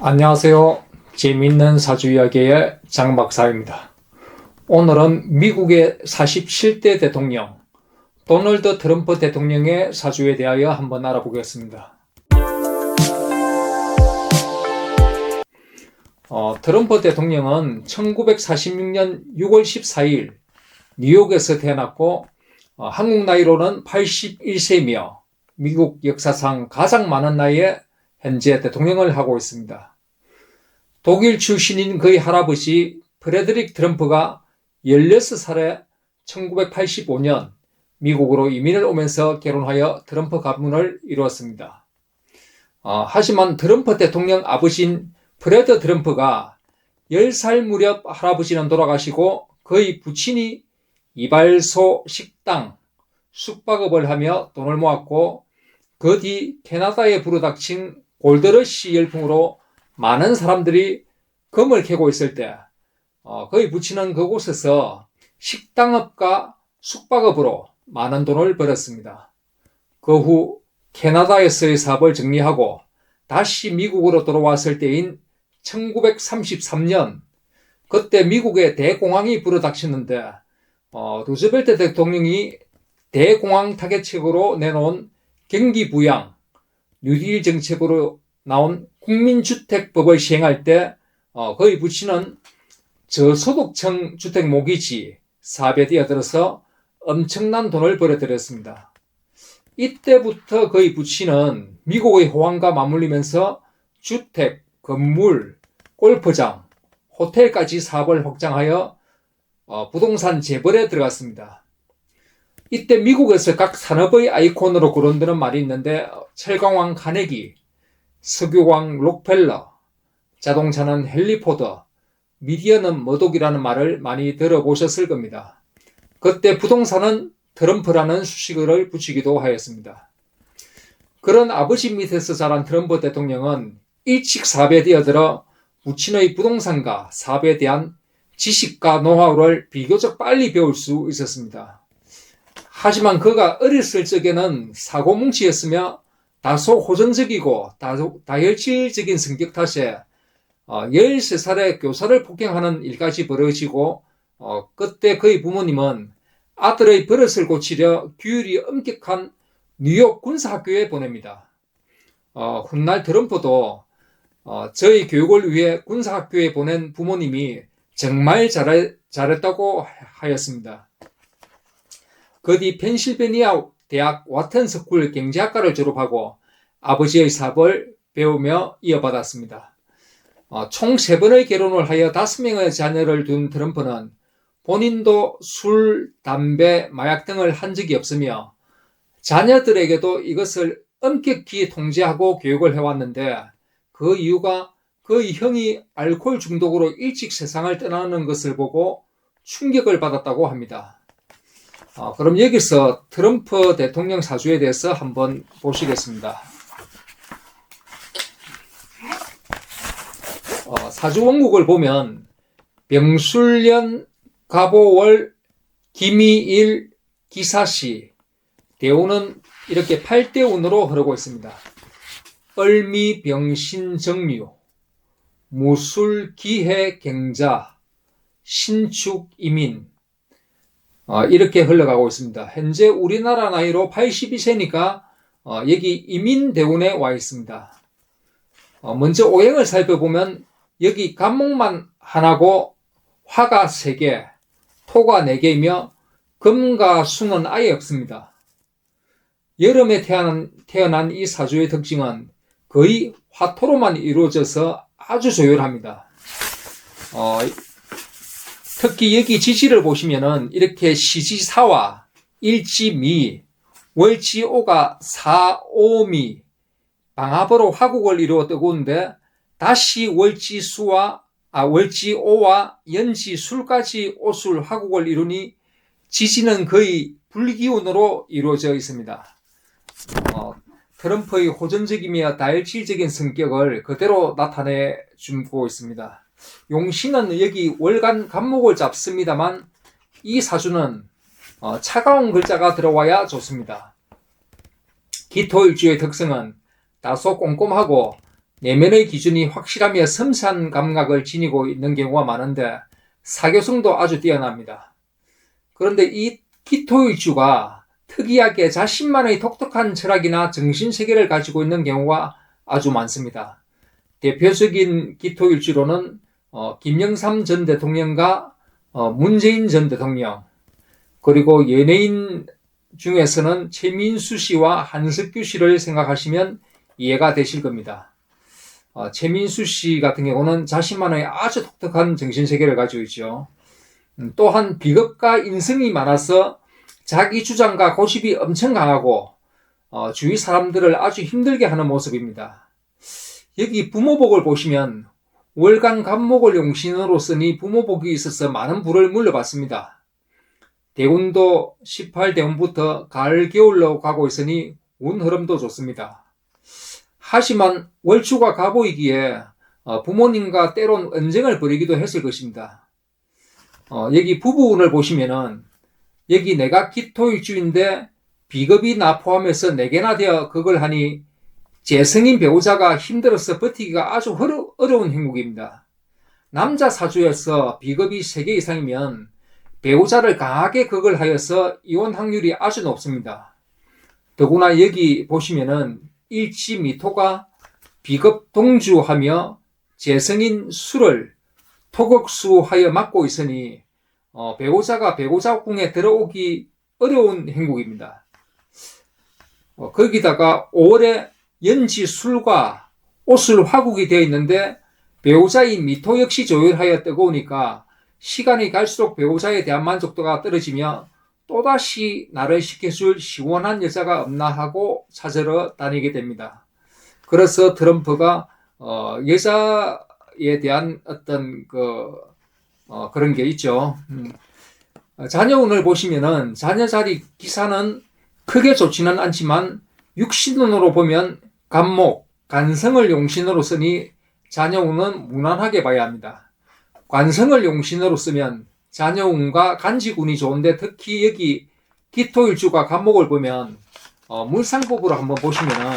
안녕하세요. 재미있는 사주 이야기의 장 박사입니다. 오늘은 미국의 47대 대통령 도널드 트럼프 대통령의 사주에 대하여 한번 알아보겠습니다. 트럼프 대통령은 1946년 6월 14일 뉴욕에서 태어났고 한국 나이로는 81세이며 미국 역사상 가장 많은 나이에 현재 대통령을 하고 있습니다. 독일 출신인 그의 할아버지 프레드릭 트럼프가 16살에 1985년 미국으로 이민을 오면서 결혼하여 트럼프 가문을 이루었습니다. 하지만 트럼프 대통령 아버지인 프레드 트럼프가 10살 무렵 할아버지는 돌아가시고 그의 부친이 이발소, 식당, 숙박업을 하며 돈을 모았고 그 뒤 캐나다에 불어닥친 골드러시 열풍으로 많은 사람들이 금을 캐고 있을 때 그의 부친은 그곳에서 식당업과 숙박업으로 많은 돈을 벌었습니다. 그 후 캐나다에서의 사업을 정리하고 다시 미국으로 돌아왔을 때인 1933년 그때 미국에 대공황이 불어닥쳤는데 루즈벨트 대통령이 대공황 타개책으로 내놓은 경기부양, 뉴딜 정책으로 나온 국민주택법을 시행할 때 그의 부친은 저소득층 주택 모기지 사업에 뛰어들어서 엄청난 돈을 벌어들였습니다. 이때부터 그의 부친은 미국의 호황과 맞물리면서 주택, 건물, 골프장, 호텔까지 사업을 확장하여 부동산 재벌에 들어갔습니다. 이때 미국에서 각 산업의 아이콘으로 거론되는 말이 있는데 철강왕 카네기, 석유왕 록펠러, 자동차는 헨리 포드, 미디어는 머독이라는 말을 많이 들어보셨을 겁니다. 그때 부동산은 트럼프라는 수식어를 붙이기도 하였습니다. 그런 아버지 밑에서 자란 트럼프 대통령은 일찍 사업에 뛰어들어 부친의 부동산과 사업에 대한 지식과 노하우를 비교적 빨리 배울 수 있었습니다. 하지만 그가 어렸을 적에는 사고뭉치였으며 다소 호전적이고 다혈질적인 성격 탓에 13살에 교사를 폭행하는 일까지 벌어지고 그때 그의 부모님은 아들의 버릇을 고치려 규율이 엄격한 뉴욕 군사학교에 보냅니다. 훗날 트럼프도 저희 교육을 위해 군사학교에 보낸 부모님이 정말 잘했다고 하였습니다. 그 뒤 펜실베니아 대학 와튼 스쿨 경제학과를 졸업하고 아버지의 사업을 배우며 이어받았습니다. 총 3번의 결혼을 하여 5명의 자녀를 둔 트럼프는 본인도 술, 담배, 마약 등을 한 적이 없으며 자녀들에게도 이것을 엄격히 통제하고 교육을 해왔는데 그 이유가 그의 형이 알코올 중독으로 일찍 세상을 떠나는 것을 보고 충격을 받았다고 합니다. 그럼 여기서 트럼프 대통령 사주에 대해서 한번 보시겠습니다. 사주 원국을 보면 병술년, 갑오월, 기미일, 기사시, 대운은 이렇게 8대 운으로 흐르고 있습니다. 을미, 병신, 정묘, 무술, 기해, 경자, 신축, 이민 이렇게 흘러가고 있습니다. 현재 우리나라 나이로 82세니까 여기 이민 대운에 와 있습니다. 먼저 오행을 살펴보면 여기 간목만 하나고 화가 3개, 토가 4개이며 금과 수는 아예 없습니다. 여름에 태어난 이 사주의 특징은 거의 화토로만 이루어져서 아주 조율합니다. 특히 여기 지지를 보시면은 이렇게 시지사와 일지미, 월지오가 사오미, 방합으로 화국을 이루어 뜨고는데 다시 월지오와 연지술까지 오술 화국을 이루니 지지는 거의 불기운으로 이루어져 있습니다. 트럼프의 호전적이며 다혈질적인 성격을 그대로 나타내주고 있습니다. 용신은 여기 월간 간목을 잡습니다만 이 사주는 차가운 글자가 들어와야 좋습니다. 기토일주의 특성은 다소 꼼꼼하고 내면의 기준이 확실하며 섬세한 감각을 지니고 있는 경우가 많은데 사교성도 아주 뛰어납니다. 그런데 이 기토일주가 특이하게 자신만의 독특한 철학이나 정신세계를 가지고 있는 경우가 아주 많습니다. 대표적인 기토일주로는 김영삼 전 대통령과 문재인 전 대통령, 그리고 연예인 중에서는 최민수 씨와 한석규 씨를 생각하시면 이해가 되실 겁니다. 최민수 씨 같은 경우는 자신만의 아주 독특한 정신세계를 가지고 있죠. 또한 비겁과 인성이 많아서 자기 주장과 고집이 엄청 강하고 주위 사람들을 아주 힘들게 하는 모습입니다. 여기 부모복을 보시면 월간 간목을 용신으로 쓰니 부모복이 있어서 많은 부를 물려받습니다. 대운도 18대운부터 가을 겨울로 가고 있으니 운 흐름도 좋습니다. 하지만 월주가 가보이기에 부모님과 때론 언쟁을 벌이기도 했을 것입니다. 여기 부부운을 보시면은 여기 내가 기토일주인데 비겁이 나 포함해서 4개나 되어 그걸 하니 재성인 배우자가 힘들어서 버티기가 아주 어려운 행복입니다. 남자 사주에서 비겁이 3개 이상이면 배우자를 강하게 그걸 하여서 이혼 확률이 아주 높습니다. 더구나 여기 보시면은 일지 미토가 비겁 동주하며 재성인 수를 토극수하여 맡고 있으니 배우자가 배우자 궁에 들어오기 어려운 행복입니다. 거기다가 5월에 연지 술과 옷을 화국이 되어 있는데 배우자인 미토 역시 조율하여 뜨거우니까 시간이 갈수록 배우자에 대한 만족도가 떨어지며 또다시 나를 시켜줄 시원한 여자가 없나 하고 찾으러 다니게 됩니다. 그래서 트럼프가 여자에 대한 어떤 그런 게 있죠. 자녀운을 보시면은 자녀 자리 기사는 크게 좋지는 않지만 육신운으로 보면 간목, 간성을 용신으로 쓰니 자녀운은 무난하게 봐야 합니다. 관성을 용신으로 쓰면 자녀운과 간직운이 좋은데 특히 여기 기토일주가 간목을 보면 물상법으로 한번 보시면은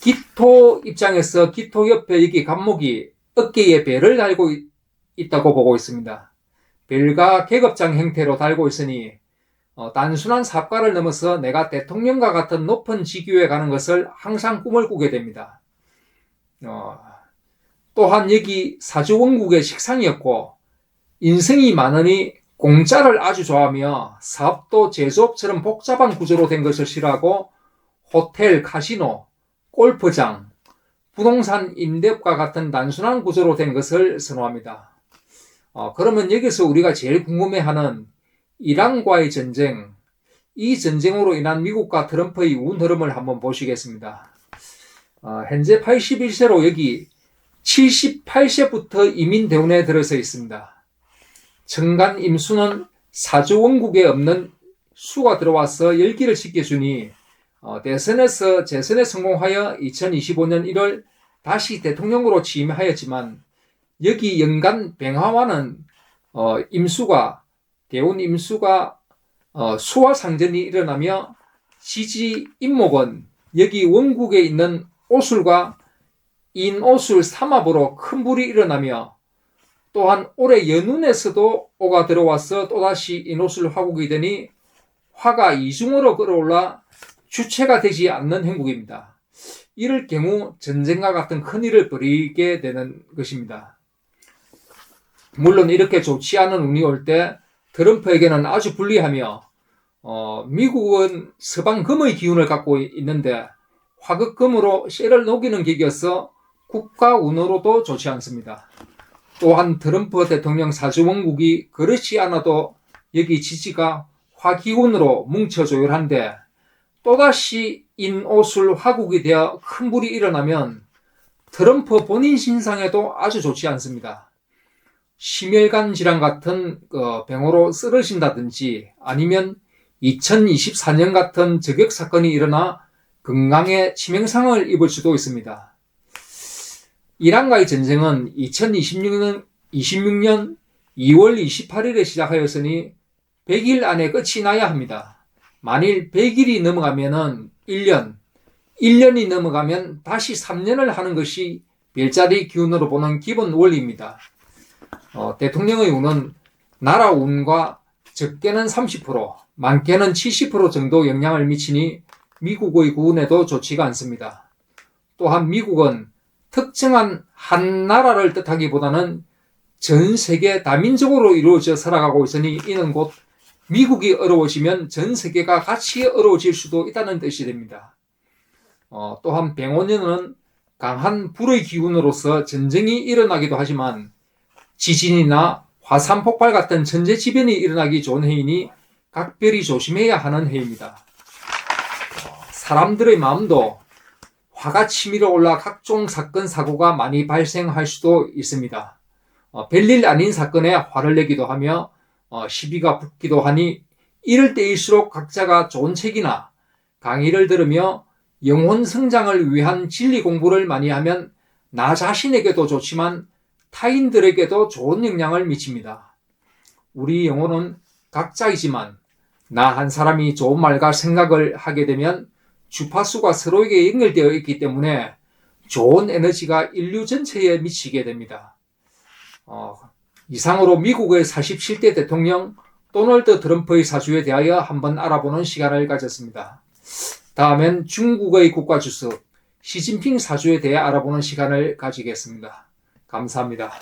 기토 입장에서 기토 옆에 여기 간목이 어깨에 별을 달고 있다고 보고 있습니다. 별과 계급장 형태로 달고 있으니 단순한 사업가를 넘어서 내가 대통령과 같은 높은 직위에 가는 것을 항상 꿈을 꾸게 됩니다. 또한 여기 사주원국의 식상이었고 인성이 많으니 공짜를 아주 좋아하며 사업도 제조업처럼 복잡한 구조로 된 것을 싫어하고 호텔, 카지노, 골프장, 부동산 임대업과 같은 단순한 구조로 된 것을 선호합니다. 그러면 여기서 우리가 제일 궁금해하는 이란과의 전쟁, 이 전쟁으로 인한 미국과 트럼프의 운 흐름을 한번 보시겠습니다. 현재 81세로 여기 78세부터 이민대운에 들어서 있습니다. 정간 임수는 사주원국에 없는 수가 들어와서 열기를 지켜주니 대선에서 재선에 성공하여 2025년 1월 다시 대통령으로 취임하였지만 여기 연간 병화와는 임수가 대운 임수가 수화 상전이 일어나며 지지 임목은 여기 원국에 있는 오술과 인오술 삼합으로 큰 불이 일어나며 또한 올해 연운에서도 오가 들어와서 또다시 인오술 화국이 되니 화가 이중으로 끌어올라 주체가 되지 않는 행국입니다. 이럴 경우 전쟁과 같은 큰일을 벌이게 되는 것입니다. 물론 이렇게 좋지 않은 운이 올 때 트럼프에게는 아주 불리하며 미국은 서방금의 기운을 갖고 있는데 화극금으로 쇠를 녹이는 격이어서 국가 운으로도 좋지 않습니다. 또한 트럼프 대통령 사주원국이 그렇지 않아도 여기 지지가 화기운으로 뭉쳐 조율한데 또다시 인오술 화국이 되어 큰 불이 일어나면 트럼프 본인 신상에도 아주 좋지 않습니다. 심혈관 질환 같은 병으로 쓰러진다든지 아니면 2024년 같은 저격 사건이 일어나 건강에 치명상을 입을 수도 있습니다. 이란과의 전쟁은 2026년 2월 28일에 시작하였으니 100일 안에 끝이 나야 합니다. 만일 100일이 넘어가면은 1년, 1년이 넘어가면 다시 3년을 하는 것이 별자리 기운으로 보는 기본 원리입니다. 대통령의 운은 나라 운과 적게는 30%, 많게는 70% 정도 영향을 미치니 미국의 운에도 좋지가 않습니다. 또한 미국은 특정한 한 나라를 뜻하기보다는 전 세계 다민족으로 이루어져 살아가고 있으니 이는 곧 미국이 어려워지면 전 세계가 같이 어려워질 수도 있다는 뜻이 됩니다. 또한 병원년은 강한 불의 기운으로서 전쟁이 일어나기도 하지만 지진이나 화산 폭발 같은 천재지변이 일어나기 좋은 해이니 각별히 조심해야 하는 해입니다. 사람들의 마음도 화가 치밀어 올라 각종 사건 사고가 많이 발생할 수도 있습니다. 별일 아닌 사건에 화를 내기도 하며 시비가 붙기도 하니 이럴 때일수록 각자가 좋은 책이나 강의를 들으며 영혼 성장을 위한 진리 공부를 많이 하면 나 자신에게도 좋지만 타인들에게도 좋은 영향을 미칩니다. 우리 영혼은 각자이지만 나 한 사람이 좋은 말과 생각을 하게 되면 주파수가 서로에게 연결되어 있기 때문에 좋은 에너지가 인류 전체에 미치게 됩니다. 이상으로 미국의 47대 대통령 도널드 트럼프의 사주에 대하여 한번 알아보는 시간을 가졌습니다. 다음엔 중국의 국가주석 시진핑 사주에 대해 알아보는 시간을 가지겠습니다. 감사합니다.